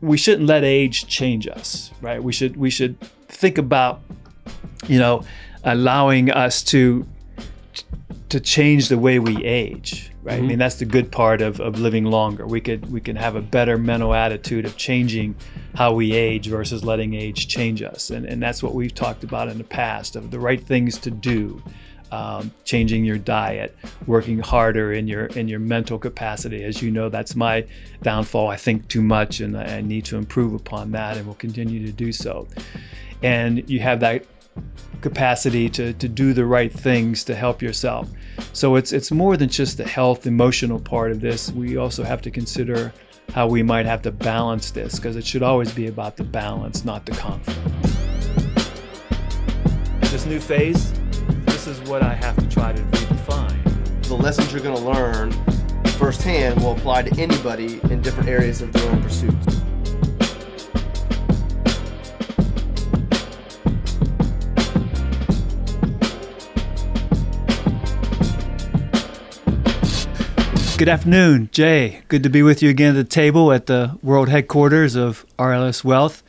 we shouldn't let age change us, right? We should think about, allowing us to change the way we age, right? Mm-hmm. I mean, that's the good part of living longer. We can have a better mental attitude of changing how we age versus letting age change us. And that's what we've talked about in the past, of the right things to do. Changing your diet, working harder in your mental capacity. As you know, that's my downfall. I think too much, and I need to improve upon that, and will continue to do so. And you have that capacity to do the right things to help yourself. So it's more than just the health, emotional part of this. We also have to consider how we might have to balance this, because it should always be about the balance, not the conflict. This new phase, this is what I have to try to redefine. The lessons you're going to learn firsthand will apply to anybody in different areas of their own pursuits. Good afternoon, Jay. Good to be with you again at the table at the world headquarters of RLS Wealth.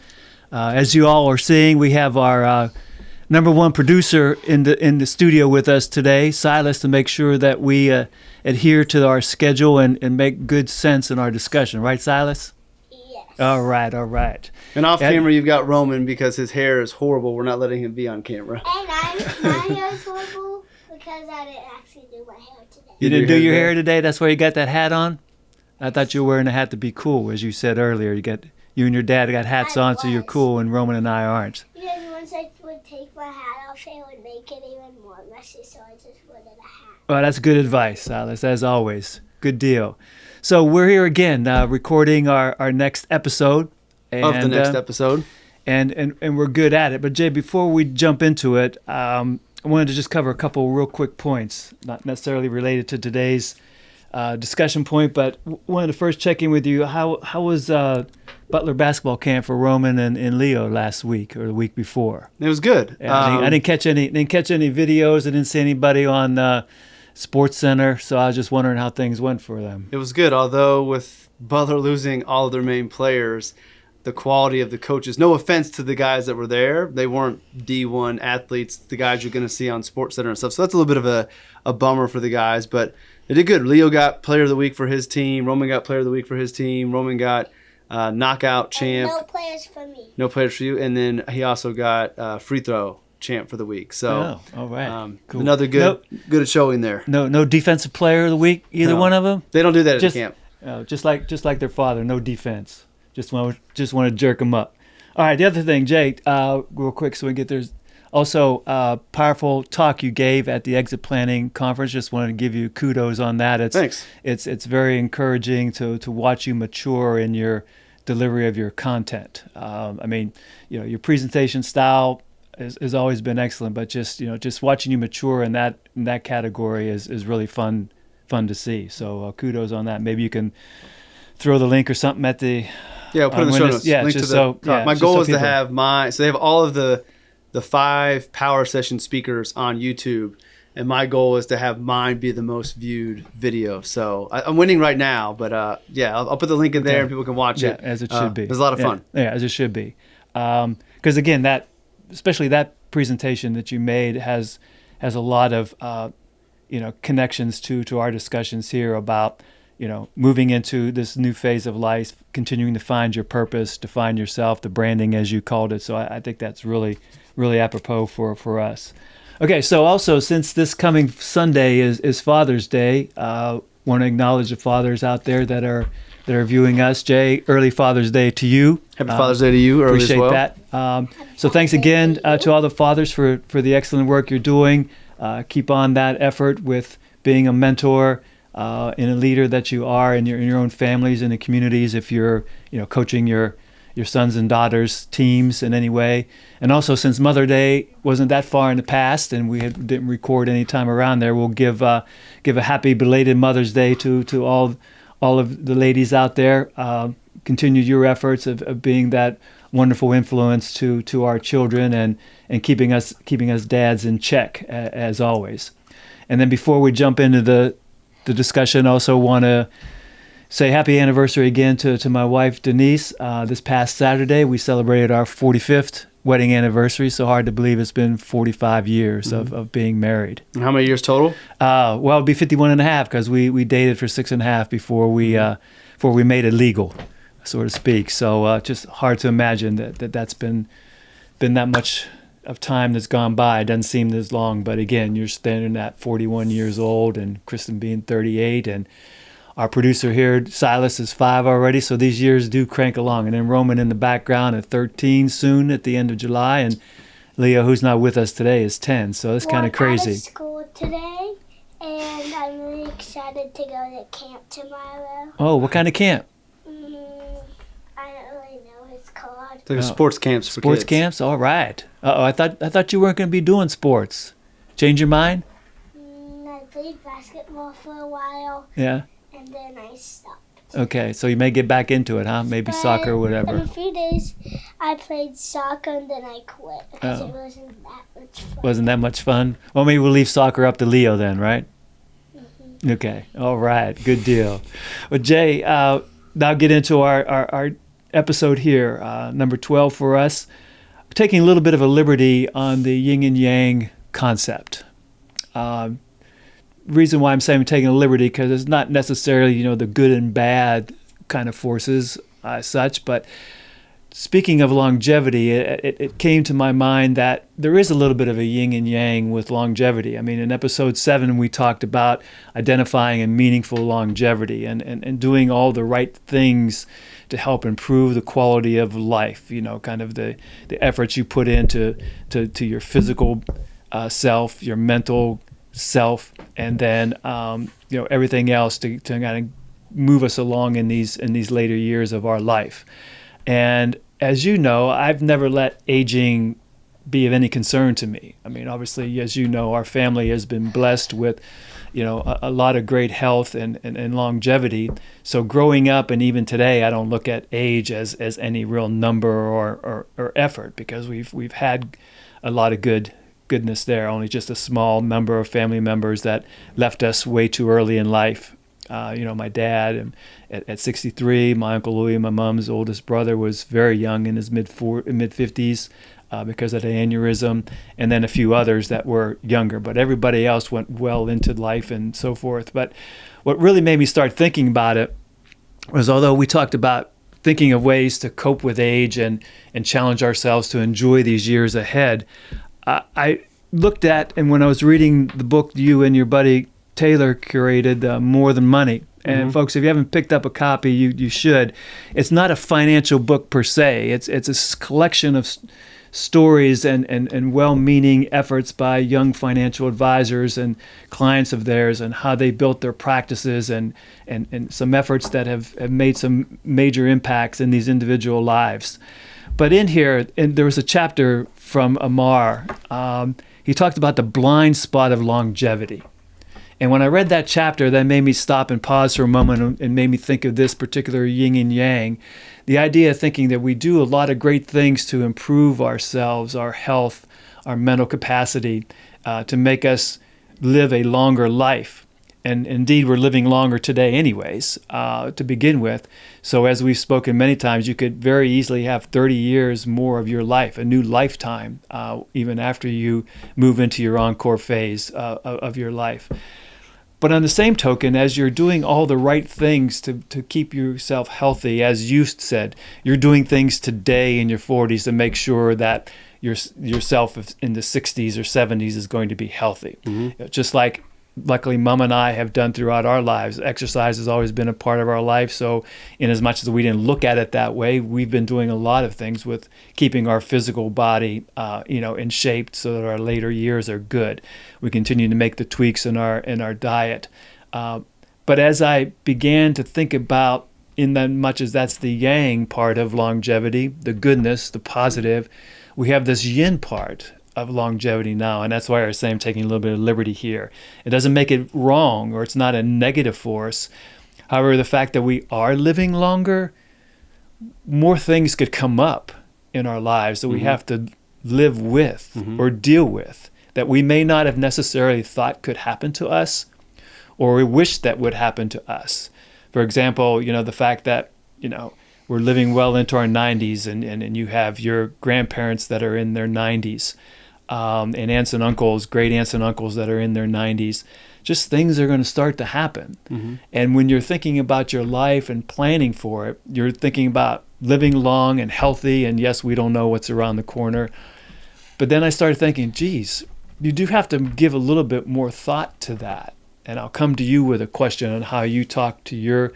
As you all are seeing, we have our number one producer in the studio with us today, Silas, to make sure that we adhere to our schedule and make good sense in our discussion. Right, Silas? Yes. All right. And off camera, you've got Roman because his hair is horrible. We're not letting him be on camera. And my hair is horrible because I didn't actually do my hair today. You didn't do your hair today? That's why you got that hat on? I thought you were wearing a hat to be cool, as you said earlier. You and your dad got hats on, so you're cool, and Roman and I aren't. Because once I would take my hat off, it would make it even more messy, so I just wanted a hat. Well, that's good advice, Silas, as always. Good deal. So we're here again, recording our next episode. Of the next episode. And we're good at it. But, Jay, before we jump into it, I wanted to just cover a couple real quick points, not necessarily related to today's discussion point, but wanted to first check in with you. How was Butler basketball camp for Roman and Leo last week or the week before? It was good. I didn't catch any videos. I didn't see anybody on Sports Center, so I was just wondering how things went for them. It was good, although with Butler losing all of their main players, the quality of the coaches, no offense to the guys that were there, they weren't D1 athletes, the guys you're going to see on Sports Center and stuff. So that's a little bit of a bummer for the guys, but they did good. Leo got player of the week for his team. Roman got player of the week for his team. Roman got knockout champ. And no players for me. No players for you. And then he also got free throw champ for the week. So all right. Cool. Another good showing there. No defensive player of the week, either one of them? They don't do that at camp. Just like their father, no defense. Just want to jerk them up. All right, the other thing, Jay, real quick so we get there's also powerful talk you gave at the exit planning conference. Just wanted to give you kudos on that. Thanks. It's very encouraging to watch you mature in your delivery of your content. I mean, your presentation style has always been excellent, but just watching you mature in that category is really fun to see. So kudos on that. Maybe you can throw the link or something at the I'll put it in the show notes. Yeah, link just to my goal is to people have so they have all of the 5 power session speakers on YouTube, and my goal is to have mine be the most viewed video. So I'm winning right now, but I'll put the link in there and people can watch it. As it should be. It was a lot of fun. Yeah, as it should be. Because again, especially that presentation that you made has a lot of connections to our discussions here about moving into this new phase of life, continuing to find your purpose, to find yourself, the branding as you called it. So I think that's really, really apropos for us. Okay, so also since this coming Sunday is Father's Day, want to acknowledge the fathers out there that are viewing us. Jay, early Father's Day to you. Happy Father's Day to you early appreciate as well. That. So thanks again to all the fathers for the excellent work you're doing. Keep on that effort with being a mentor, and a leader that you are in your own families and the communities. If you're coaching your sons and daughters teams in any way, and also since Mother Day wasn't that far in the past and we didn't record any time around there, we'll give a happy belated Mother's Day to all of the ladies out there. Continue your efforts of being that wonderful influence to our children and keeping us dads in check as always. And then before we jump into the discussion, also want to say happy anniversary again to my wife, Denise. This past Saturday, we celebrated our 45th wedding anniversary. So hard to believe it's been 45 years of being married. And how many years total? Well, it'd be 51 and a half because we dated for 6.5 before we made it legal, so to speak. So just hard to imagine that's been that much of time that's gone by. It doesn't seem this long, but again, you're standing at 41 years old and Kristen being 38, and our producer here, Silas, is 5 already, so these years do crank along. And then Roman in the background at 13 soon at the end of July, and Leo, who's not with us today, is 10, so it's kind of crazy. I'm out of school today, and I'm really excited to go to camp tomorrow. Oh, what kind of camp? I don't really know what it's called. It's like a sports camps for Sports kids. camps? All right. Uh-oh, I thought you weren't going to be doing sports. Change your mind? I played basketball for a while, Yeah. and then I stopped. Okay, so you may get back into it, huh? Maybe soccer or In whatever. a few days, I played soccer, and then I quit because Oh. it wasn't that much fun. Wasn't that much fun? Well, maybe we'll leave soccer up to Leo then, right? Okay. All right. Good deal. Well, Jay, now get into our episode here, number 12 for us. We're taking a little bit of a liberty on the yin and yang concept. Reason why I'm saying I'm taking a liberty because it's not necessarily, the good and bad kind of forces such, but speaking of longevity, it came to my mind that there is a little bit of a yin and yang with longevity. I mean, in episode 7, we talked about identifying a meaningful longevity and doing all the right things to help improve the quality of life, kind of the efforts you put into to your physical self, your mental self, and then everything else to kind of move us along in these later years of our life. And as you know, I've never let aging be of any concern to me. I mean, obviously, as you know, our family has been blessed with a lot of great health and longevity. So growing up and even today, I don't look at age as any real number or effort, because we've had a lot of goodness there. Only just a small number of family members that left us way too early in life. My dad at 63, my Uncle Louis, my mom's oldest brother, was very young in his mid-50s because of the aneurysm, and then a few others that were younger. But everybody else went well into life and so forth. But what really made me start thinking about it was, although we talked about thinking of ways to cope with age and challenge ourselves to enjoy these years ahead, I looked at, and when I was reading the book you and your buddy Taylor curated, More Than Money. And folks, if you haven't picked up a copy, you should. It's not a financial book per se. It's a collection of stories and well-meaning efforts by young financial advisors and clients of theirs, and how they built their practices and some efforts that have made some major impacts in these individual lives. But in here, there was a chapter from Amar. He talked about the blind spot of longevity. And when I read that chapter, that made me stop and pause for a moment and made me think of this particular yin and yang. The idea of thinking that we do a lot of great things to improve ourselves, our health, our mental capacity, to make us live a longer life. And indeed, we're living longer today anyways, to begin with. So as we've spoken many times, you could very easily have 30 years more of your life, a new lifetime, even after you move into your encore phase of your life. But on the same token, as you're doing all the right things to keep yourself healthy, as you said, you're doing things today in your 40s to make sure that yourself in the 60s or 70s is going to be healthy. Just like, luckily, Mom and I have done throughout our lives. Exercise has always been a part of our life. So in as much as we didn't look at it that way, we've been doing a lot of things with keeping our physical body, in shape so that our later years are good. We continue to make the tweaks in our diet. But as I began to think about, in that much as that's the yang part of longevity, the goodness, the positive, we have this yin part of longevity now, and that's why I was saying I'm taking a little bit of liberty here. It doesn't make it wrong, or it's not a negative force. However, the fact that we are living longer, more things could come up in our lives that we have to live with or deal with, that we may not have necessarily thought could happen to us, or we wish that would happen to us. For example, the fact that, we're living well into our 90s and you have your grandparents that are in their 90s, and aunts and uncles, great aunts and uncles that are in their 90s. Just things are going to start to happen. Mm-hmm. And when you're thinking about your life and planning for it, you're thinking about living long and healthy. And yes, we don't know what's around the corner. But then I started thinking, geez, you do have to give a little bit more thought to that. And I'll come to you with a question on how you talk to your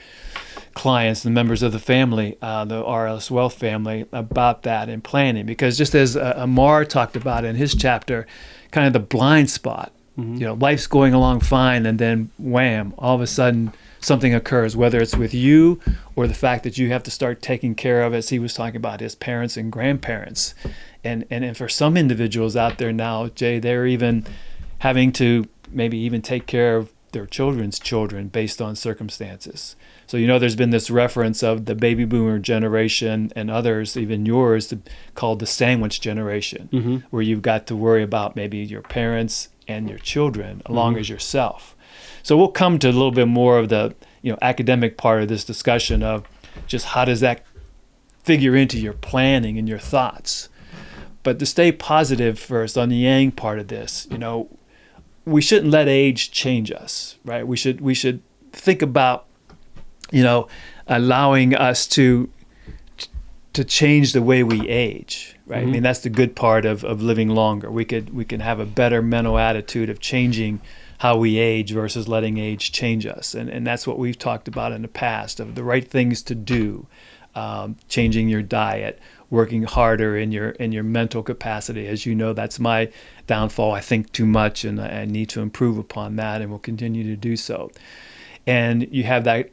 clients, the members of the family, the RLS Wealth family, about that and planning. Because just as Amar talked about in his chapter, kind of the blind spot, life's going along fine, and then wham, all of a sudden something occurs, whether it's with you or the fact that you have to start taking care of, as he was talking about, his parents and grandparents. And for some individuals out there now, Jay, they're even having to maybe even take care of their children's children based on circumstances. So, there's been this reference of the baby boomer generation and others, even yours, called the sandwich generation, where you've got to worry about maybe your parents and your children along as yourself. So we'll come to a little bit more of the academic part of this discussion of just how does that figure into your planning and your thoughts. But to stay positive first on the Yang part of this, we shouldn't let age change us, right? We should think about allowing us to change the way we age, right? I mean, that's the good part of living longer. We can have a better mental attitude of changing how we age versus letting age change us. And that's what we've talked about in the past, of the right things to do, changing your diet, working harder in your mental capacity. As you know, that's my downfall. I think too much, and I need to improve upon that, and will continue to do so. And you have that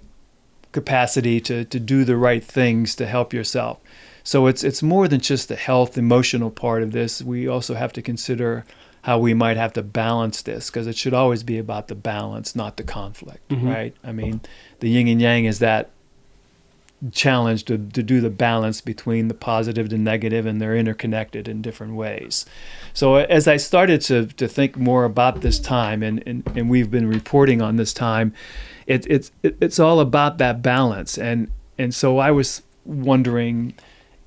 capacity to do the right things to help yourself. So it's more than just the health, emotional part of this. We also have to consider how we might have to balance this, because it should always be about the balance, not the conflict, right? I mean, the yin and yang is that challenge to do the balance between the positive and negative, and they're interconnected in different ways. So as I started to think more about this time, and we've been reporting on this time, it's all about that balance. And so I was wondering,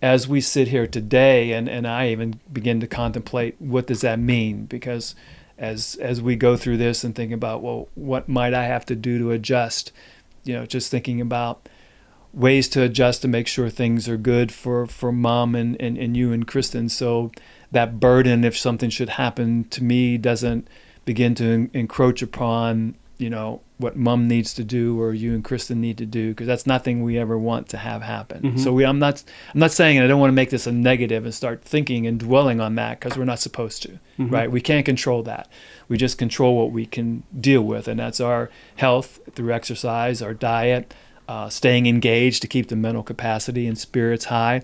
as we sit here today, and I even begin to contemplate, what does that mean? Because as we go through this and think about, well, what might I have to do to adjust? Just thinking about ways to adjust to make sure things are good for Mom and you and Kristen, so that burden, if something should happen to me, doesn't begin to encroach upon what Mom needs to do or you and Kristen need to do, because that's nothing we ever want to have happen. So I'm not saying, and I don't want to make this a negative and start thinking and dwelling on that, because we're not supposed to, right? We can't control that. We just control what we can deal with, and that's our health through exercise, our diet, staying engaged to keep the mental capacity and spirits high.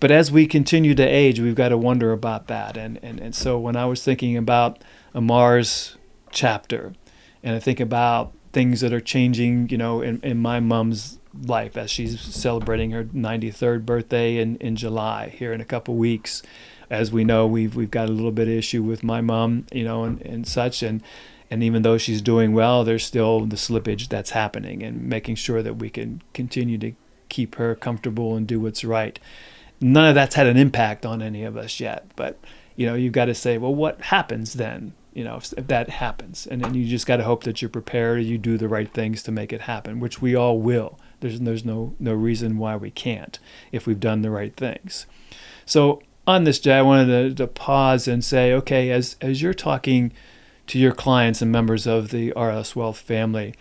But as we continue to age, we've got to wonder about that. And so when I was thinking about Amar's chapter, and I think about things that are changing, in my mom's life as she's celebrating her 93rd birthday in July, here in a couple weeks. As we know, we've got a little bit of issue with my mom, and such. And even though she's doing well, there's still the slippage that's happening, and making sure that we can continue to keep her comfortable and do what's right. None of that's had an impact on any of us yet. But, you've got to say, well, what happens then? If that happens, and then you just got to hope that you're prepared, you do the right things to make it happen, which we all will. There's no reason why we can't, if we've done the right things. So on this, Jay, I wanted to pause and say, okay, as you're talking to your clients and members of the RLS Wealth family,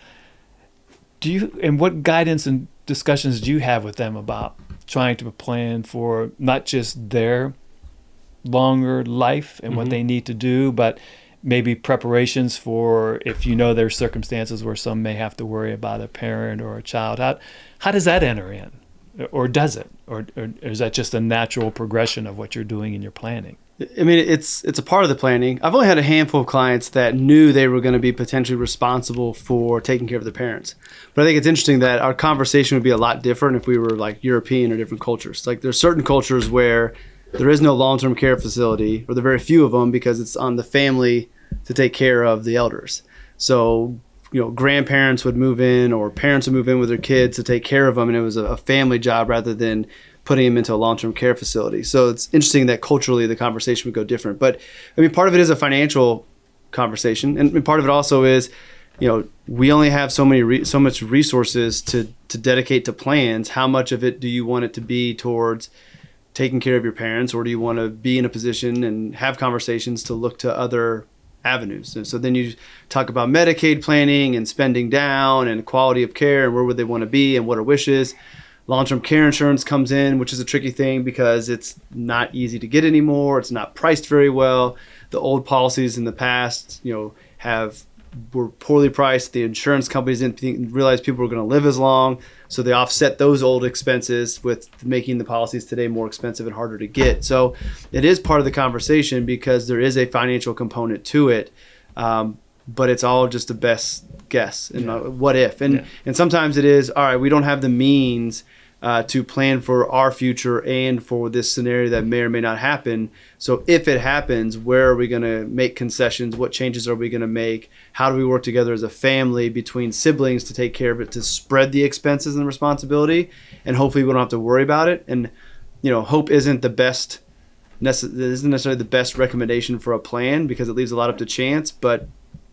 and what guidance and discussions do you have with them about trying to plan for not just their longer life and what they need to do, but maybe preparations for, if there's circumstances where some may have to worry about a parent or a child? How does that enter in? Or does it? Or is that just a natural progression of what you're doing in your planning? I mean, it's a part of the planning. I've only had a handful of clients that knew they were going to be potentially responsible for taking care of their parents. But I think it's interesting that our conversation would be a lot different if we were like European or different cultures. Like, there's certain cultures where there is no long-term care facility, or there are very few of them, because it's on the family to take care of the elders. So grandparents would move in or parents would move in with their kids to take care of them, and it was a family job rather than putting them into a long-term care facility. So it's interesting that culturally the conversation would go different. But I mean, part of it is a financial conversation, and part of it also is, we only have so much resources to dedicate to plans. How much of it do you want it to be towards taking care of your parents, or do you want to be in a position and have conversations to look to other avenues? And so then you talk about Medicaid planning and spending down and quality of care and where would they want to be and what are wishes. Long-term care insurance comes in, which is a tricky thing because it's not easy to get anymore. It's not priced very well. The old policies in the past, were poorly priced. The insurance companies didn't realize people were going to live as long, so they offset those old expenses with making the policies today more expensive and harder to get. So it is part of the conversation because there is a financial component to it, but it's all just a best guess and what if. And sometimes it is, all right, we don't have the means to plan for our future and for this scenario that may or may not happen. So if it happens, where are we going to make concessions? What changes are we going to make? How do we work together as a family between siblings to take care of it, to spread the expenses and the responsibility? And hopefully we don't have to worry about it. And, hope isn't necessarily the best recommendation for a plan because it leaves a lot up to chance, but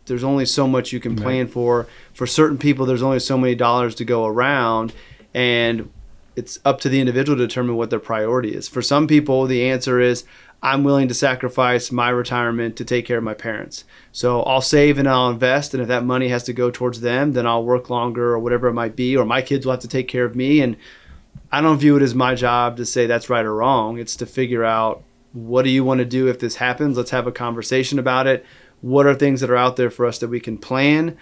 there's only so much you can plan for. For certain people, there's only so many dollars to go around, and it's up to the individual to determine what their priority is. For some people, the answer is, I'm willing to sacrifice my retirement to take care of my parents. So I'll save and I'll invest, and if that money has to go towards them, then I'll work longer or whatever it might be, or my kids will have to take care of me. And I don't view it as my job to say that's right or wrong. It's to figure out, what do you want to do if this happens? Let's have a conversation about it. What are things that are out there for us that we can plan?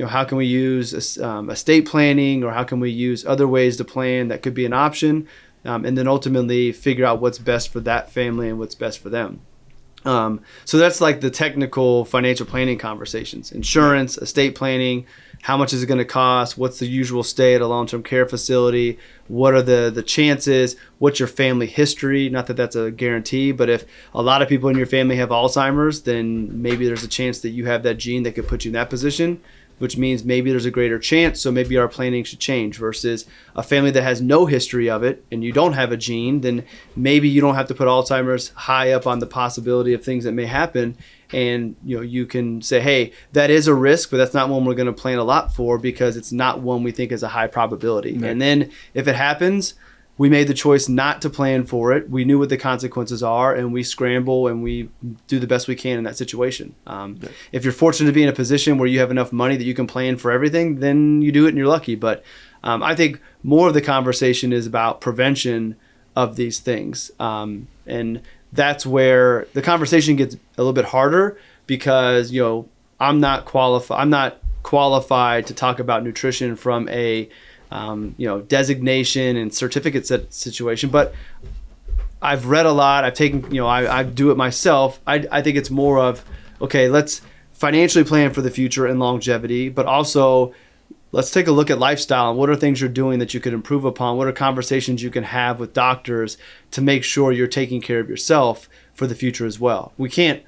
How can we use estate planning, or how can we use other ways to plan that could be an option? And then ultimately figure out what's best for that family and what's best for them. So that's like the technical financial planning conversations: insurance, estate planning, how much is it going to cost? What's the usual stay at a long-term care facility? What are the chances? What's your family history? Not that that's a guarantee, but if a lot of people in your family have Alzheimer's, then maybe there's a chance that you have that gene that could put you in that position, which means maybe there's a greater chance, so maybe our planning should change. Versus a family that has no history of it and you don't have a gene, then maybe you don't have to put Alzheimer's high up on the possibility of things that may happen. And you can say, hey, that is a risk, but that's not one we're going to plan a lot for because it's not one we think is a high probability. Right. And then if it happens, we made the choice not to plan for it. We knew what the consequences are, and we scramble and we do the best we can in that situation. If you're fortunate to be in a position where you have enough money that you can plan for everything, then you do it and you're lucky. But I think more of the conversation is about prevention of these things. And that's where the conversation gets a little bit harder because, I'm not qualified to talk about nutrition from a designation and certificate situation, but I've read a lot. I've taken, I do it myself. I think it's more of, okay, let's financially plan for the future and longevity, but also let's take a look at lifestyle and what are things you're doing that you could improve upon? What are conversations you can have with doctors to make sure you're taking care of yourself for the future as well? We can't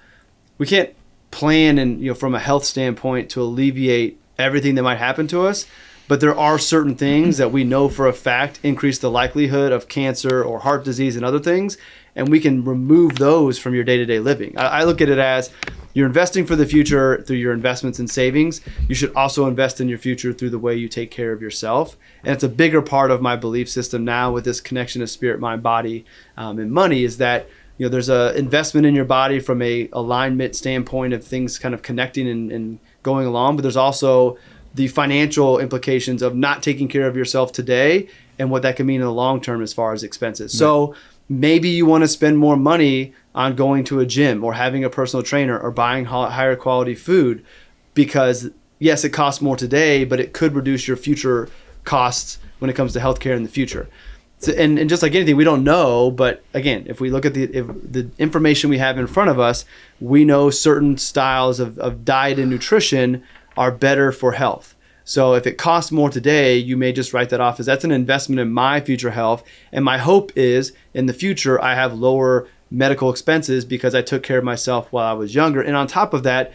plan and, from a health standpoint to alleviate everything that might happen to us. But there are certain things that we know for a fact increase the likelihood of cancer or heart disease and other things, and we can remove those from your day-to-day living. I look at it as you're investing for the future through your investments and savings. You should also invest in your future through the way you take care of yourself. And it's a bigger part of my belief system now with this connection of spirit, mind, body, and money is that there's a investment in your body from a alignment standpoint of things kind of connecting and going along, but there's also the financial implications of not taking care of yourself today and what that can mean in the long term as far as expenses. Right. So maybe you want to spend more money on going to a gym or having a personal trainer or buying higher quality food because, yes, it costs more today, but it could reduce your future costs when it comes to healthcare in the future. So, and just like anything, we don't know. But again, if we look at the information we have in front of us, we know certain styles of diet and nutrition are better for health. So if it costs more today, you may just write that off as that's an investment in my future health. And my hope is in the future, I have lower medical expenses because I took care of myself while I was younger. And on top of that,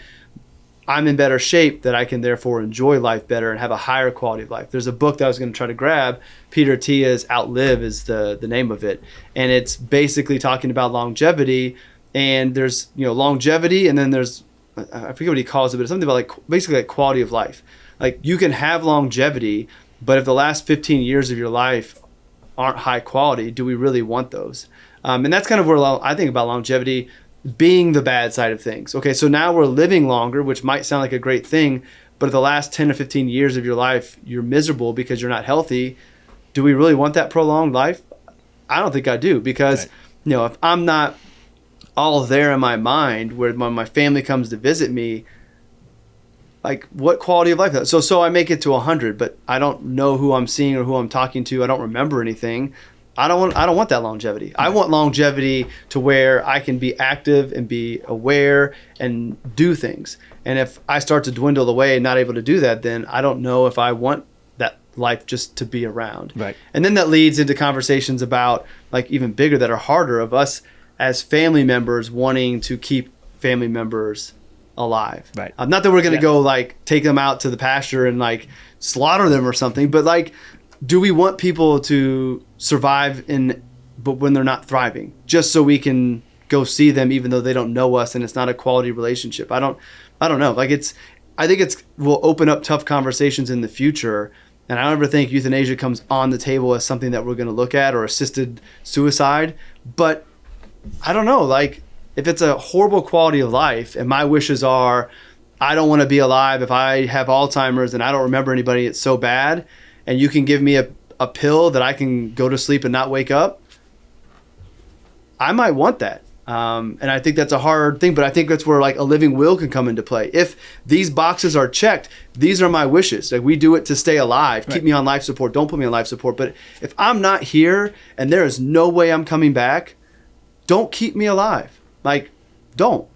I'm in better shape, that I can therefore enjoy life better and have a higher quality of life. There's a book that I was going to try to grab. Peter Attia's Outlive is the name of it. And it's basically talking about longevity. And there's, longevity, and then there's, I forget what he calls it, but it's something about like basically like quality of life. Like you can have longevity, but if the last 15 years of your life aren't high quality, do we really want those? And that's kind of where I think about longevity being the bad side of things. Okay, so now we're living longer, which might sound like a great thing, but if the last 10 or 15 years of your life, you're miserable because you're not healthy, do we really want that prolonged life? I don't think I do, because, if I'm not all there in my mind where when my family comes to visit me, like what quality of life? So I make it to 100, but I don't know who I'm seeing or who I'm talking to. I don't remember anything. I don't want that longevity. I want longevity to where I can be active and be aware and do things. And if I start to dwindle away and not able to do that, then I don't know if I want that life just to be around. Right. And then that leads into conversations about like even bigger that are harder of us as family members wanting to keep family members alive. Right. Not that we're going to go like take them out to the pasture and like slaughter them or something, but like, do we want people to survive but when they're not thriving, just so we can go see them even though they don't know us and it's not a quality relationship? I don't know. Like I think it's will open up tough conversations in the future. And I don't ever think euthanasia comes on the table as something that we're going to look at, or assisted suicide. But I don't know, like if it's a horrible quality of life and my wishes are, I don't want to be alive if I have Alzheimer's and I don't remember anybody, it's so bad, and you can give me a pill that I can go to sleep and not wake up, I might want that. And I think that's a hard thing, but I think that's where like a living will can come into play. If these boxes are checked, these are my wishes. Like we do it to stay alive, keep me on life support, don't put me on life support. But if I'm not here and there is no way I'm coming back, don't keep me alive. Like, don't.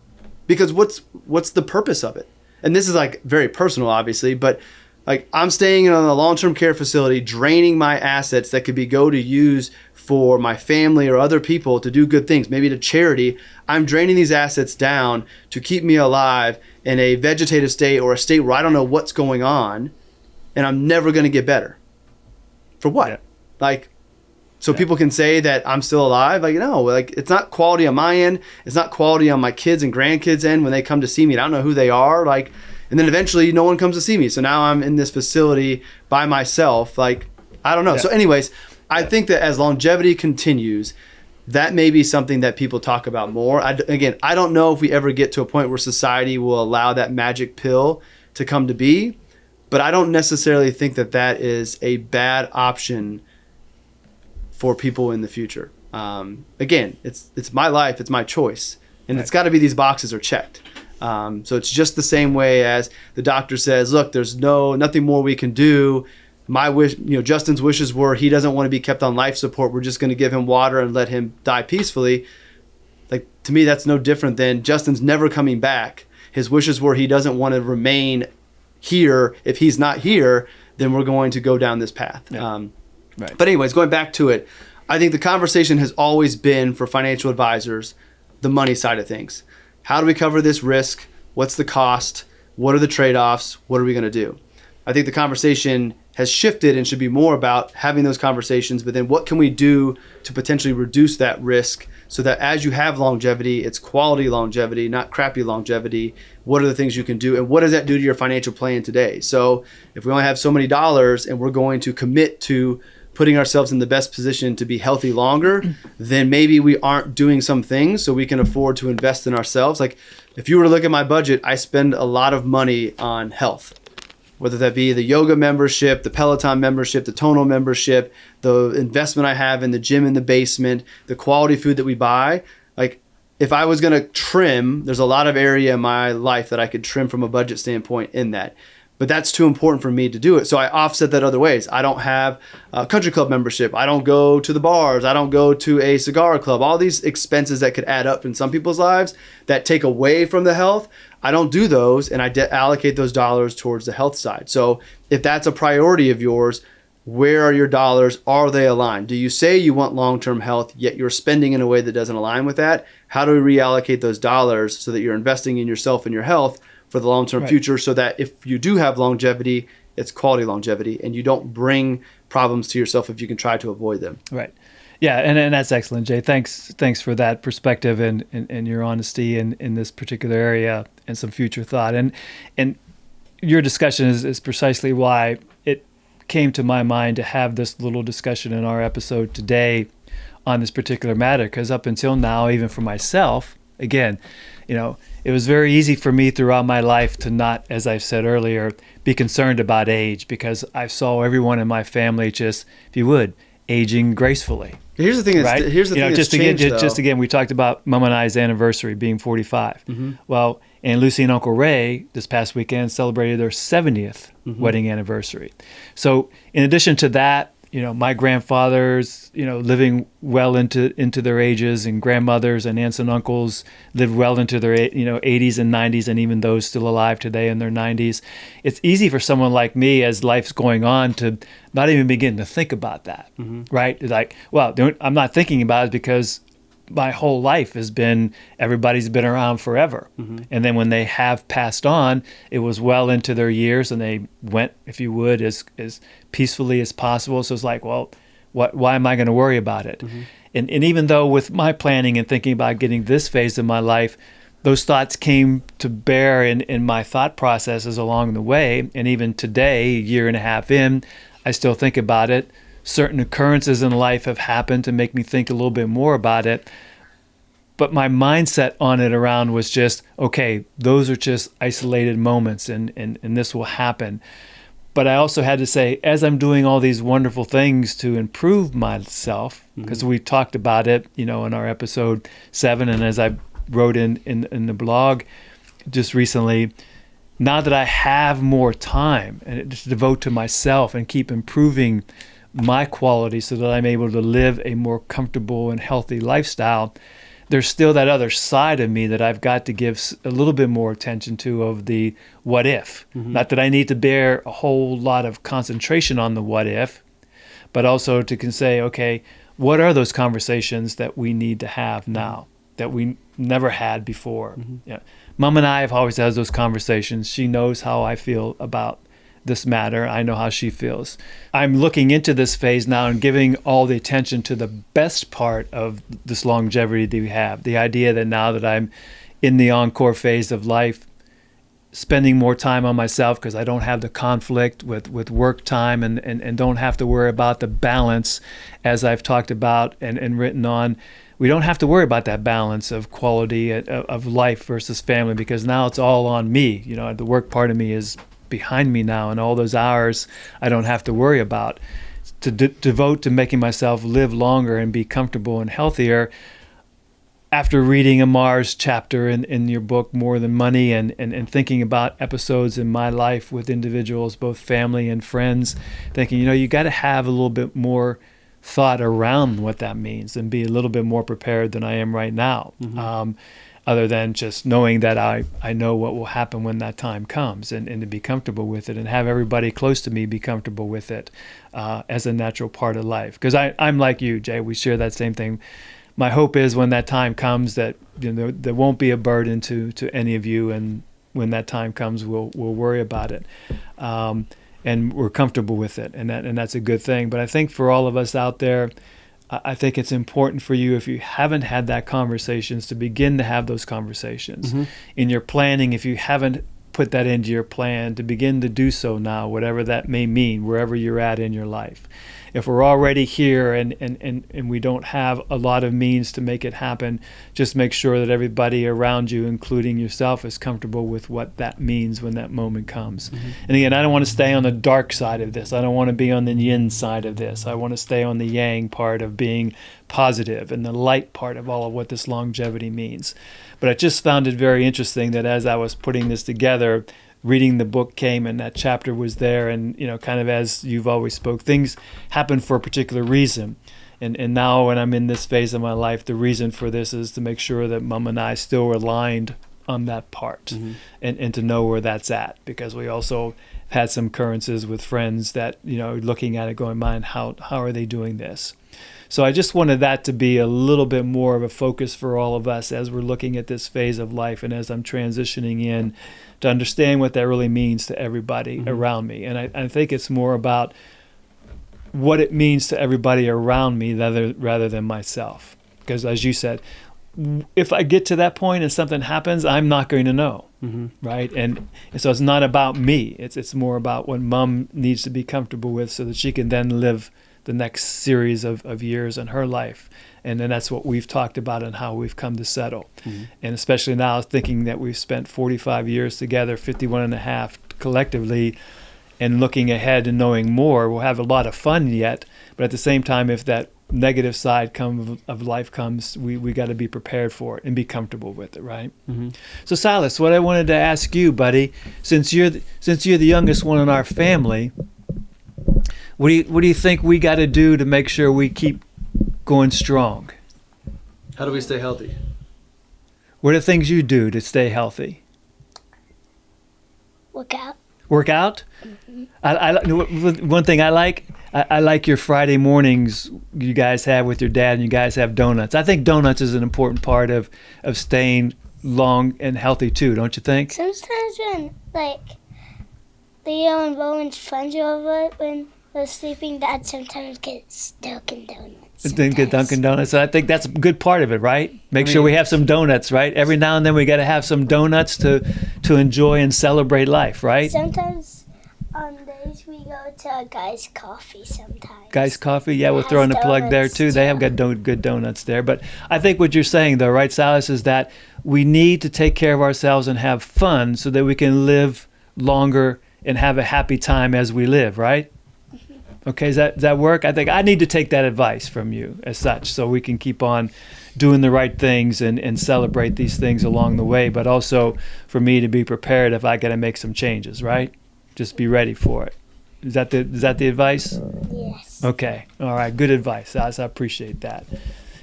Because what's the purpose of it? And this is like very personal, obviously, but like I'm staying in a long-term care facility, draining my assets that could go to use for my family or other people to do good things, maybe to charity. I'm draining these assets down to keep me alive in a vegetative state or a state where I don't know what's going on, and I'm never going to get better. For what? Yeah. Like, so people can say that I'm still alive. Like, no, like it's not quality on my end. It's not quality on my kids and grandkids' end when they come to see me. I don't know who they are. Like, and then eventually no one comes to see me. So now I'm in this facility by myself. Like, I don't know. Yeah. So anyways, I think that as longevity continues, that may be something that people talk about more. I don't know if we ever get to a point where society will allow that magic pill to come to be, but I don't necessarily think that that is a bad option for people in the future. Again, it's my life, it's my choice, and it's got to be these boxes are checked. So it's just the same way as the doctor says, look, there's nothing more we can do. My wish, Justin's wishes were he doesn't want to be kept on life support. We're just going to give him water and let him die peacefully. Like, to me, that's no different than Justin's never coming back. His wishes were he doesn't want to remain here. If he's not here, then we're going to go down this path. Yeah. Right. But anyways, going back to it, I think the conversation has always been for financial advisors, the money side of things. How do we cover this risk? What's the cost? What are the trade-offs? What are we going to do? I think the conversation has shifted and should be more about having those conversations, but then what can we do to potentially reduce that risk so that as you have longevity, it's quality longevity, not crappy longevity. What are the things you can do, and what does that do to your financial plan today? So if we only have so many dollars and we're going to commit to putting ourselves in the best position to be healthy longer, then maybe we aren't doing some things so we can afford to invest in ourselves. Like if you were to look at my budget, I spend a lot of money on health, whether that be the yoga membership, the Peloton membership, the tonal membership, the investment I have in the gym in the basement, the quality food that we buy. Like if I was going to trim, there's a lot of area in my life that I could trim from a budget standpoint in that. But that's too important for me to do it. So I offset that other ways. I don't have a country club membership. I don't go to the bars. I don't go to a cigar club. All these expenses that could add up in some people's lives that take away from the health, I don't do those, and I allocate those dollars towards the health side. So if that's a priority of yours, where are your dollars? Are they aligned? Do you say you want long-term health, yet you're spending in a way that doesn't align with that? How do we reallocate those dollars so that you're investing in yourself and your health for the long-term Right. future, so that if you do have longevity, it's quality longevity, and you don't bring problems to yourself if you can try to avoid them. Right. Yeah, and that's excellent, Jay. Thanks for that perspective and your honesty in this particular area and some future thought. And your discussion is precisely why it came to my mind to have this little discussion in our episode today on this particular matter, because up until now, even for myself, again, it was very easy for me throughout my life to not, as I've said earlier, be concerned about age, because I saw everyone in my family just, if you would, aging gracefully. Here's the thing. Right? Here's the thing. Just again, we talked about Mom and I's anniversary being 45. Mm-hmm. Well, and Lucy and Uncle Ray this past weekend celebrated their 70th Mm-hmm. wedding anniversary. So, in addition to that, my grandfathers, living well into their ages, and grandmothers and aunts and uncles lived well into their 80s and 90s, and even those still alive today in their 90s. It's easy for someone like me, as life's going on, to not even begin to think about that, right? It's like, well, I'm not thinking about it because my whole life has been, everybody's been around forever. And then when they have passed on, it was well into their years, and they went, if you would, as peacefully as possible. So it's like, well, why am I going to worry about it? And even though with my planning and thinking about getting this phase of my life, those thoughts came to bear in my thought processes along the way. And even today, a year and a half in, I still think about it. Certain occurrences in life have happened to make me think a little bit more about it. But my mindset on it around was just, okay, those are just isolated moments, and this will happen. But I also had to say, as I'm doing all these wonderful things to improve myself, because we talked about it, in our episode 7, and as I wrote in the blog just recently, now that I have more time and to devote to myself and keep improving my quality so that I'm able to live a more comfortable and healthy lifestyle, there's still that other side of me that I've got to give a little bit more attention to, of the what if. Not that I need to bear a whole lot of concentration on the what if, but also to say, okay, what are those conversations that we need to have now that we never had before? Mom and I have always had those conversations. She knows how I feel about this matter. I know how she feels. I'm looking into this phase now and giving all the attention to the best part of this longevity that we have. The idea that now that I'm in the encore phase of life, spending more time on myself because I don't have the conflict with work time and don't have to worry about the balance, as I've talked about and written on. We don't have to worry about that balance of quality of life versus family, because now it's all on me. The work part of me is behind me now, and all those hours I don't have to worry about to devote to making myself live longer and be comfortable and healthier. After reading Amar's chapter in your book, More Than Money, and thinking about episodes in my life with individuals, both family and friends, thinking, you got to have a little bit more thought around what that means and be a little bit more prepared than I am right now. Other than just knowing that I know what will happen when that time comes, and to be comfortable with it and have everybody close to me be comfortable with it as a natural part of life. Because I'm like you, Jay, we share that same thing. My hope is when that time comes that there won't be a burden to any of you, and when that time comes, we'll worry about it. And we're comfortable with it, and that's a good thing. But I think for all of us out there, I think it's important for you, if you haven't had that conversations, to begin to have those conversations. In your planning, if you haven't put that into your plan, to begin to do so now, whatever that may mean, wherever you're at in your life. If we're already here and we don't have a lot of means to make it happen, just make sure that everybody around you, including yourself, is comfortable with what that means when that moment comes. And again, I don't want to stay on the dark side of this. I don't want to be on the yin side of this. I want to stay on the yang part of being positive and the light part of all of what this longevity means. But I just found it very interesting that as I was putting this together, reading the book came and that chapter was there, and kind of as you've always spoke, things happen for a particular reason. And now when I'm in this phase of my life, the reason for this is to make sure that Mom and I still are aligned on that part, and to know where that's at, because we also had some occurrences with friends that looking at it going, man, how are they doing this? So I just wanted that to be a little bit more of a focus for all of us as we're looking at this phase of life and as I'm transitioning in to understand what that really means to everybody around me. And I think it's more about what it means to everybody around me rather than myself. Because as you said, if I get to that point and something happens, I'm not going to know, right? And so it's not about me. It's more about what Mom needs to be comfortable with so that she can then live the next series of years in her life. And then that's what we've talked about and how we've come to settle. And especially now thinking that we've spent 45 years together, 51 and a half collectively, and looking ahead and knowing more, we'll have a lot of fun yet. But at the same time, if that negative side of life comes, we got to be prepared for it and be comfortable with it, right? So Silas, what I wanted to ask you, buddy, since you're the youngest one in our family, what do you think we got to do to make sure we keep going strong? How do we stay healthy? What are things you do to stay healthy? Work out. Work out? One thing I like your Friday mornings you guys have with your dad, and you guys have donuts. I think donuts is an important part of staying long and healthy too, don't you think? Sometimes when, like, Leo and Rowan's friends are over, when they're sleeping, Dad sometimes gets Dunkin' Donuts. Then get Dunkin' Donuts. So I think that's a good part of it, right? Make sure we have some donuts, right? Every now and then we got to have some donuts to enjoy and celebrate life, right? Sometimes on days we go to Guy's Coffee sometimes. Guy's Coffee, yeah, we'll throw in a plug there too. They have got good donuts there. But I think what you're saying though, right, Silas, is that we need to take care of ourselves and have fun so that we can live longer and have a happy time as we live, right? Okay, does that work? I think I need to take that advice from you as such so we can keep on doing the right things and celebrate these things along the way, but also for me to be prepared if I got to make some changes, right? Just be ready for it. Is that the advice? Yes. Okay. All right. Good advice. I appreciate that.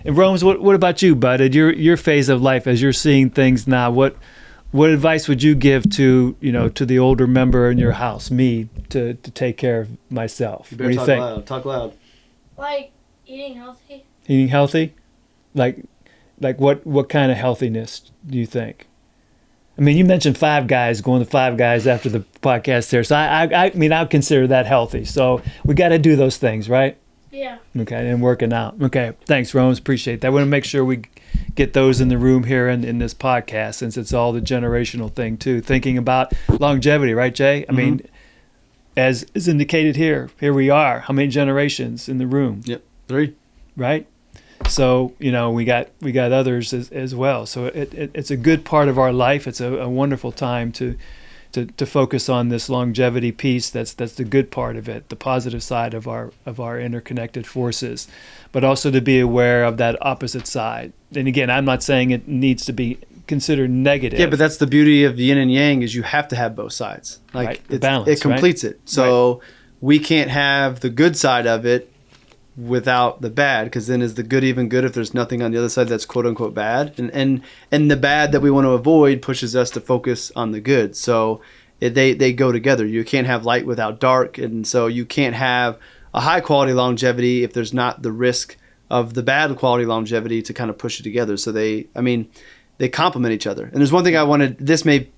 And Rome's, what about you, bud? At your phase of life, as you're seeing things now, what advice would you give to the older member in your house, me, to take care of myself? You What better do you talk think? loud. Talk loud. Like eating healthy. Eating healthy? Like what kind of healthiness do you think? I mean, you mentioned Five Guys, going to Five Guys after the podcast there. So I mean, I would consider that healthy. So we got to do those things, right? Yeah. Okay, and working out. Okay, thanks, Rose. Appreciate that. I want to make sure we get those in the room here in this podcast, since it's all the generational thing too. Thinking about longevity, right, Jay? I mean, as is indicated here we are. How many generations in the room? Yep, 3. Right? So we got others as well. So it's a good part of our life. It's a wonderful time to focus on this longevity piece. That's the good part of it, the positive side of our interconnected forces, but also to be aware of that opposite side. And again, I'm not saying it needs to be considered negative. Yeah, but that's the beauty of yin and yang, is you have to have both sides. Like Right, the balance, it completes right? it. So we can't have the good side of it without the bad, because then is the good even good if there's nothing on the other side that's quote unquote bad? And the bad that we want to avoid pushes us to focus on the good. So they go together. You can't have light without dark, and so you can't have a high quality longevity if there's not the risk of the bad quality longevity to kind of push it together. So they complement each other. And there's one thing I wanted, this may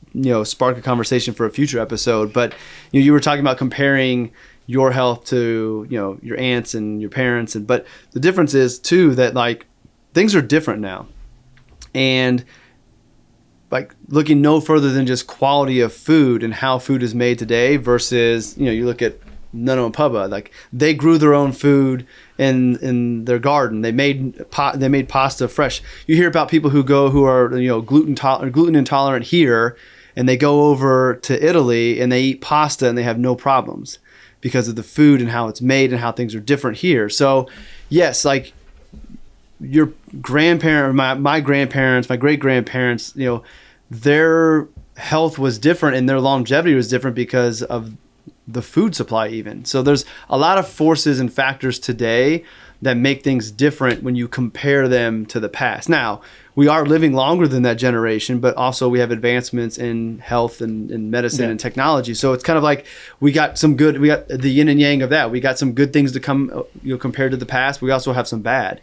spark a conversation for a future episode, but you were talking about comparing your health to your aunts and your parents, but the difference is too that like things are different now, and like looking no further than just quality of food and how food is made today versus you look at Nano and Pubba, like they grew their own food in their garden. They made pasta fresh. You hear about people who are gluten intolerant here, and they go over to Italy and they eat pasta and they have no problems because of the food and how it's made and how things are different here. So yes, like your grandparent, my grandparents, my great grandparents, their health was different and their longevity was different because of the food supply even. So there's a lot of forces and factors today that make things different when you compare them to the past. Now, we are living longer than that generation, but also we have advancements in health and in medicine and technology. So it's kind of like we got the yin and yang of that. We got some good things to come, compared to the past. We also have some bad.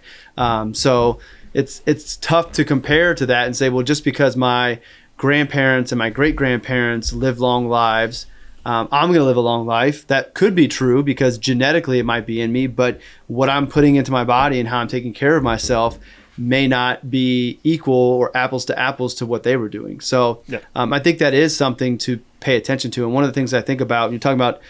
So it's tough to compare to that and say, well, just because my grandparents and my great-grandparents lived long lives, I'm going to live a long life. That could be true because genetically it might be in me, but what I'm putting into my body and how I'm taking care of myself may not be equal or apples to what they were doing. So I think that is something to pay attention to. And one of the things I think about when you're talking about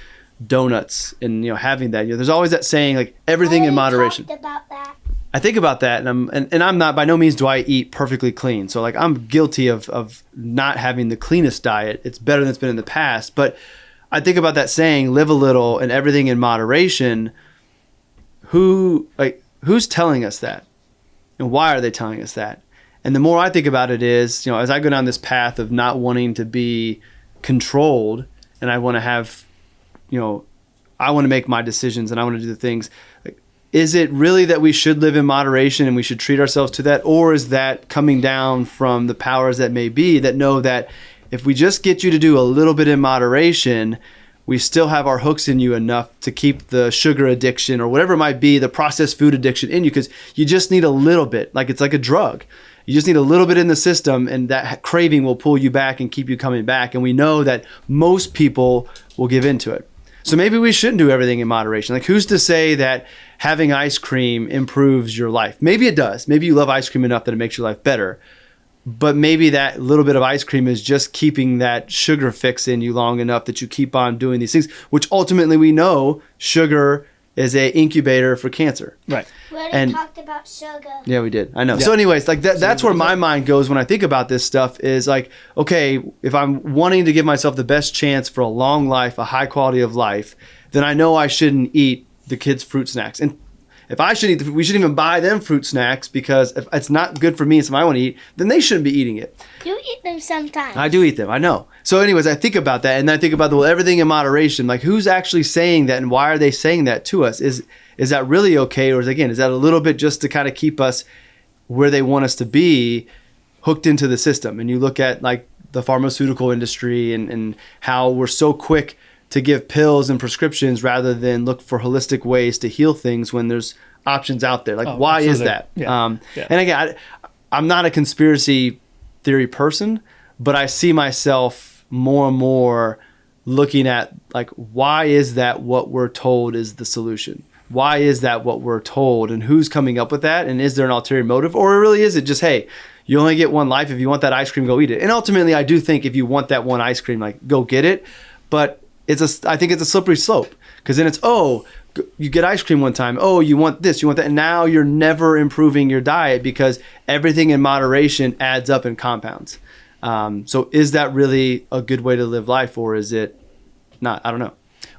donuts and having that, there's always that saying like everything in moderation. Talked about that. I think about that, and I'm not, by no means do I eat perfectly clean. So like I'm guilty of not having the cleanest diet. It's better than it's been in the past, but I think about that saying, live a little and everything in moderation. Who's telling us that? And why are they telling us that? And the more I think about it is, as I go down this path of not wanting to be controlled and I want to have, I want to make my decisions and I want to do the things. Is it really that we should live in moderation and we should treat ourselves to that? Or is that coming down from the powers that may be that know that if we just get you to do a little bit in moderation, we still have our hooks in you enough to keep the sugar addiction or whatever it might be, the processed food addiction in you, because you just need a little bit, like it's like a drug. You just need a little bit in the system and that craving will pull you back and keep you coming back. And we know that most people will give into it. So maybe we shouldn't do everything in moderation. Like who's to say that having ice cream improves your life? Maybe it does. Maybe you love ice cream enough that it makes your life better. But maybe that little bit of ice cream is just keeping that sugar fix in you long enough that you keep on doing these things, which ultimately we know sugar is an incubator for cancer. Right. We already talked about sugar. Yeah, we did. I know. Yeah. So anyways, like that's where my mind goes when I think about this stuff is like, okay, if I'm wanting to give myself the best chance for a long life, a high quality of life, then I know I shouldn't eat the kids' fruit snacks. And if I should eat, we shouldn't even buy them fruit snacks because if it's not good for me and something I want to eat, then they shouldn't be eating it. You eat them sometimes. I do eat them. I know. So anyways, I think about that and then I think about everything in moderation. Like who's actually saying that and why are they saying that to us? Is that really okay? Or is that a little bit just to kind of keep us where they want us to be hooked into the system? And you look at like the pharmaceutical industry and how we're so quick to give pills and prescriptions rather than look for holistic ways to heal things when there's options out there. Like, why is that? Yeah. And again, I'm not a conspiracy theory person, but I see myself more and more looking at like, why is that what we're told is the solution? Why is that what we're told? And who's coming up with that? And is there an ulterior motive? Or really is it just, hey, you only get one life. If you want that ice cream, go eat it. And ultimately, I do think if you want that one ice cream, like go get it. But I think it's a slippery slope because then it's, you get ice cream one time. Oh, you want this, you want that. And now you're never improving your diet because everything in moderation adds up and compounds. So is that really a good way to live life or is it not? I don't know.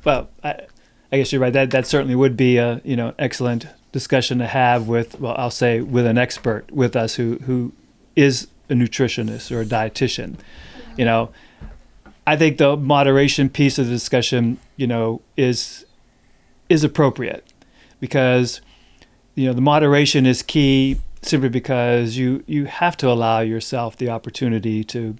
Well, I guess you're right. That certainly would be a excellent discussion to have with, well, I'll say with an expert with us who is a nutritionist or a dietitian. I think the moderation piece of the discussion, is appropriate because, the moderation is key simply because you have to allow yourself the opportunity to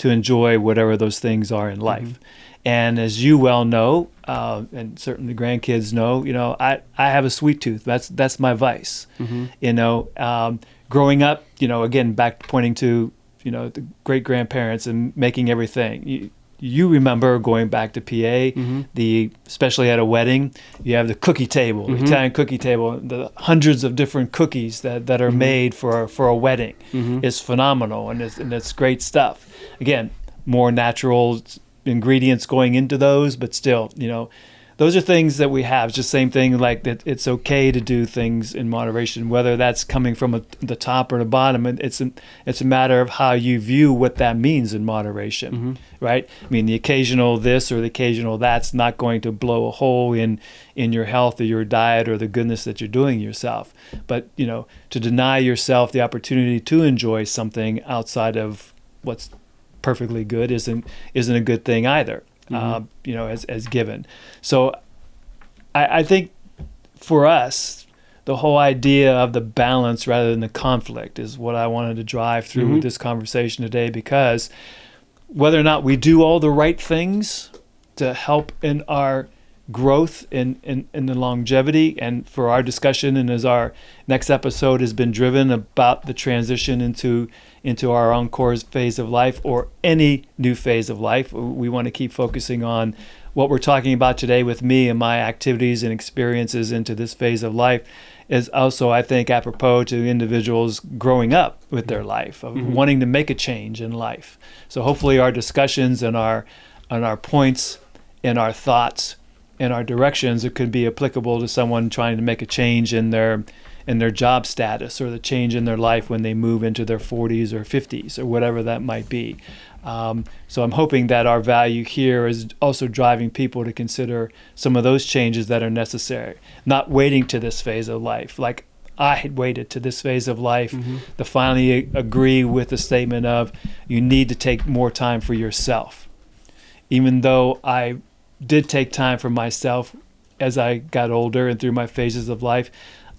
enjoy whatever those things are in life. Mm-hmm. And as you well know, and certainly grandkids know, I have a sweet tooth. That's my vice. Mm-hmm. Growing up, again, back pointing to, the great grandparents and making everything. You remember going back to PA, mm-hmm. Especially at a wedding, you have the cookie table, mm-hmm. the Italian cookie table, the hundreds of different cookies that are mm-hmm. made for a wedding. Mm-hmm. It's phenomenal and it's great stuff. Again, more natural ingredients going into those, but still, those are things that we have. It's just the same thing, like that it's okay to do things in moderation, whether that's coming from the top or the bottom. It's a matter of how you view what that means in moderation, mm-hmm. right? I mean, the occasional this or the occasional that's not going to blow a hole in your health or your diet or the goodness that you're doing yourself. But, to deny yourself the opportunity to enjoy something outside of what's perfectly good isn't a good thing either. Mm-hmm. As given. So I think for us, the whole idea of the balance rather than the conflict is what I wanted to drive through with this conversation today, because whether or not we do all the right things to help in our growth in the longevity, and for our discussion, and as our next episode has been driven about the transition into our encore phase of life or any new phase of life, we want to keep focusing on what we're talking about today with me and my activities and experiences into this phase of life is also, I think, apropos to individuals growing up with their life, of wanting to make a change in life. So hopefully our discussions and our points and our thoughts and our directions, it could be applicable to someone trying to make a change in their job status, or the change in their life when they move into their 40s or 50s or whatever that might be. So I'm hoping that our value here is also driving people to consider some of those changes that are necessary, not waiting to this phase of life. Like I had waited to this phase of life to finally agree with the statement of you need to take more time for yourself. Even though I did take time for myself as I got older and through my phases of life,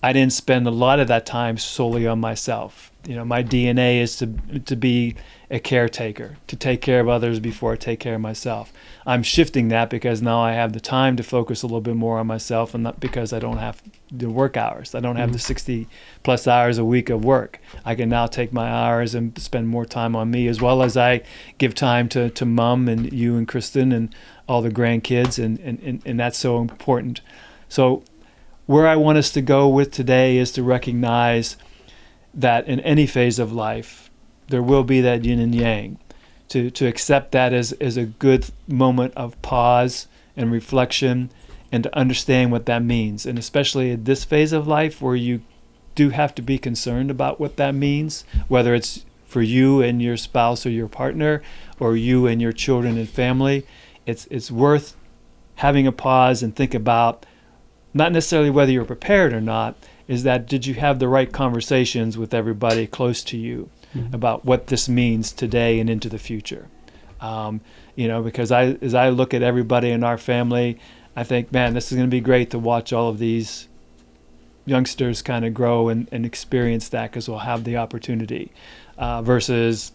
I didn't spend a lot of that time solely on myself. My DNA is to be a caretaker, to take care of others before I take care of myself. I'm shifting that because now I have the time to focus a little bit more on myself, and not because I don't have the work hours. I don't have the 60 plus hours a week of work. I can now take my hours and spend more time on me, as well as I give time to Mom and you and Kristen and all the grandkids, and that's so important. So where I want us to go with today is to recognize that in any phase of life, there will be that yin and yang. To accept that as a good moment of pause and reflection, and to understand what that means. And especially at this phase of life where you do have to be concerned about what that means, whether it's for you and your spouse or your partner, or you and your children and family, it's worth having a pause and think about, not necessarily whether you're prepared or not, is that did you have the right conversations with everybody close to you about what this means today and into the future? Because as I look at everybody in our family, I think, man, this is going to be great to watch all of these youngsters kind of grow and experience that, because we'll have the opportunity versus,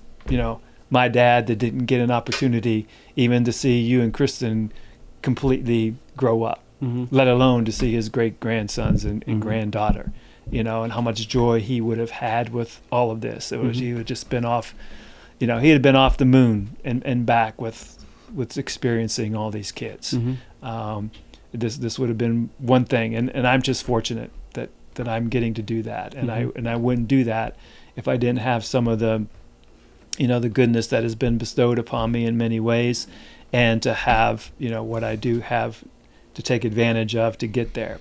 my dad that didn't get an opportunity even to see you and Kristen completely grow up. Let alone to see his great-grandsons and granddaughter, and how much joy he would have had with all of this. He would just been off, he had been off the moon and back with experiencing all these kids. This would have been one thing, and I'm just fortunate that I'm getting to do that, and I wouldn't do that if I didn't have some of the, the goodness that has been bestowed upon me in many ways, and to have, what I do have to take advantage of to get there.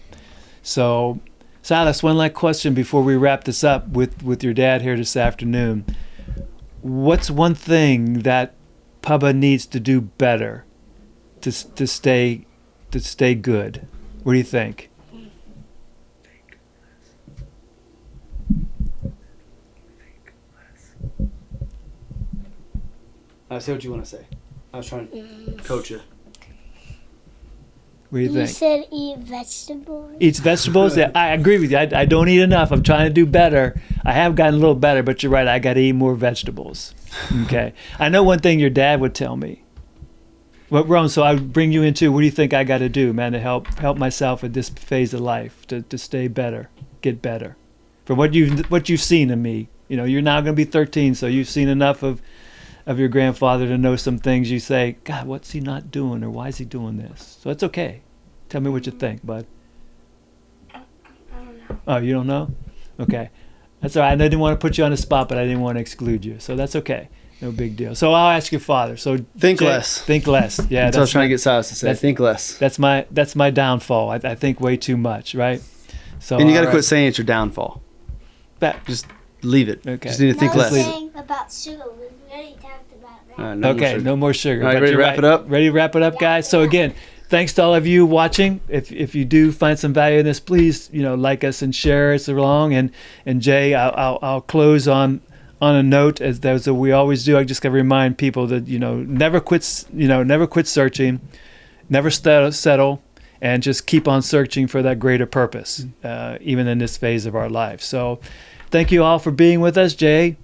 So, Silas, one last question before we wrap this up with your dad here this afternoon. What's one thing that Papa needs to do better to stay good? What do you think? I see what you want to say. I was trying to coach you. What do you think? You said eat vegetables. Eats vegetables? Yeah, I agree with you. I don't eat enough. I'm trying to do better. I have gotten a little better, but you're right. I got to eat more vegetables. Okay. I know one thing your dad would tell me. Well, Ron, so I would bring you into, what do you think I got to do, man, to help myself at this phase of life, to stay better, get better? From what you've seen in me, you're now going to be 13, so you've seen enough of your grandfather to know some things. You say, God, what's he not doing, or why is he doing this? So it's okay. Tell me what you think, bud. I don't know. Oh, you don't know? Okay. That's all right. I didn't want to put you on the spot, but I didn't want to exclude you. So that's okay. No big deal. So I'll ask your father. So Think less. Think less. Yeah. That's what I was trying to get Silas to say. Think less. That's my downfall. I think way too much, right? So And you got to quit saying it's your downfall. Just leave it. Okay. Just need to think less. Saying about sugar. We already talked about that. No more Okay, sugar. no more sugar. All right, But ready to you're wrap it up? Ready to wrap it up, guys? So again, thanks to all of you watching. If you do find some value in this, please like us and share us along. And Jay, I'll close on a note as we always do. I just got to remind people that never quit searching, never settle, and just keep on searching for that greater purpose, even in this phase of our life. So thank you all for being with us. Jay,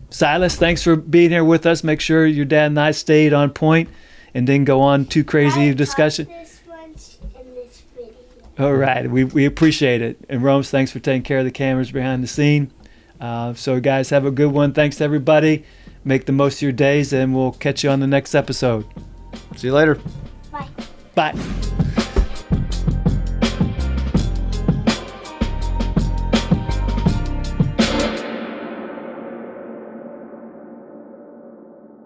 Silas, thanks for being here with us. Make sure your dad and I stayed on point and didn't go on too crazy discussion. This once in this video. All right. We appreciate it. And Rome's, thanks for taking care of the cameras behind the scene. So guys, have a good one. Thanks to everybody. Make the most of your days, and we'll catch you on the next episode. See you later. Bye. Bye.